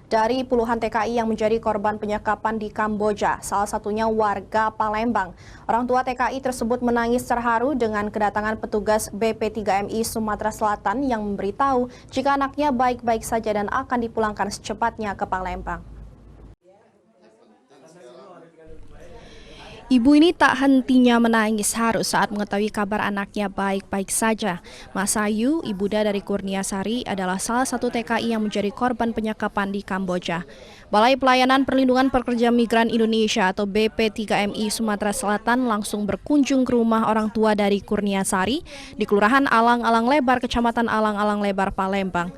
dari puluhan TKI yang menjadi korban penyekapan di Kamboja, salah satunya warga Palembang. Orang tua TKI tersebut menangis terharu dengan kedatangan petugas BP3MI Sumatera Selatan yang memberitahu jika anaknya baik-baik saja dan akan dipulangkan secepatnya ke Palembang. Ibu ini tak hentinya menangis haru saat mengetahui kabar anaknya baik-baik saja. Mas Ayu, ibunda dari Kurniasari, adalah salah satu TKI yang menjadi korban penyekapan di Kamboja. Balai Pelayanan Perlindungan Pekerja Migran Indonesia atau BP3MI Sumatera Selatan langsung berkunjung ke rumah orang tua dari Kurniasari di Kelurahan Alang-Alang Lebar, Kecamatan Alang-Alang Lebar, Palembang.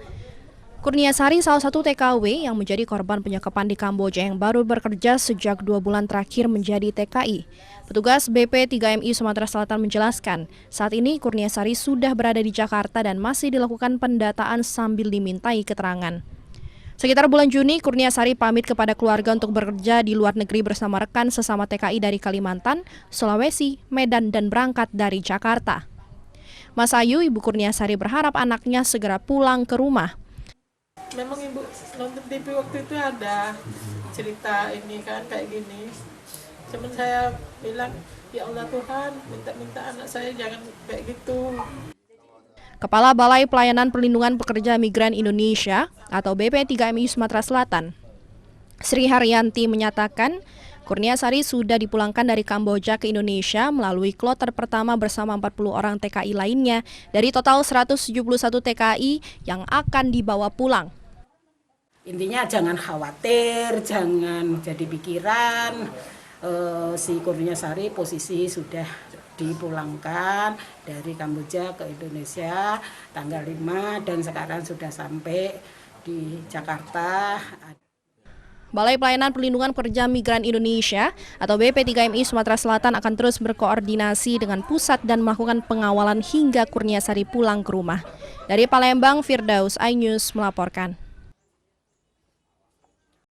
Kurniasari salah satu TKW yang menjadi korban penyekapan di Kamboja yang baru bekerja sejak 2 bulan terakhir menjadi TKI. Petugas BP3MI Sumatera Selatan menjelaskan, saat ini Kurniasari sudah berada di Jakarta dan masih dilakukan pendataan sambil dimintai keterangan. Sekitar bulan Juni, Kurniasari pamit kepada keluarga untuk bekerja di luar negeri bersama rekan sesama TKI dari Kalimantan, Sulawesi, Medan, dan berangkat dari Jakarta. Mas Ayu, ibu Kurniasari, berharap anaknya segera pulang ke rumah. Memang ibu nonton TV waktu itu ada cerita ini kan kayak gini. Cuman saya bilang, ya Allah Tuhan, minta anak saya jangan kayak gitu. Kepala Balai Pelayanan Perlindungan Pekerja Migran Indonesia atau BP3MI Sumatera Selatan, Sri Haryanti, menyatakan Kurniasari sudah dipulangkan dari Kamboja ke Indonesia melalui kloter pertama bersama 40 orang TKI lainnya dari total 171 TKI yang akan dibawa pulang. Intinya jangan khawatir, jangan jadi pikiran, si Kurniasari posisi sudah dipulangkan dari Kamboja ke Indonesia tanggal 5 dan sekarang sudah sampai di Jakarta. Balai Pelayanan Perlindungan Pekerja Migran Indonesia atau BP3MI Sumatera Selatan akan terus berkoordinasi dengan pusat dan melakukan pengawalan hingga Kurniasari pulang ke rumah. Dari Palembang, Firdaus iNews melaporkan.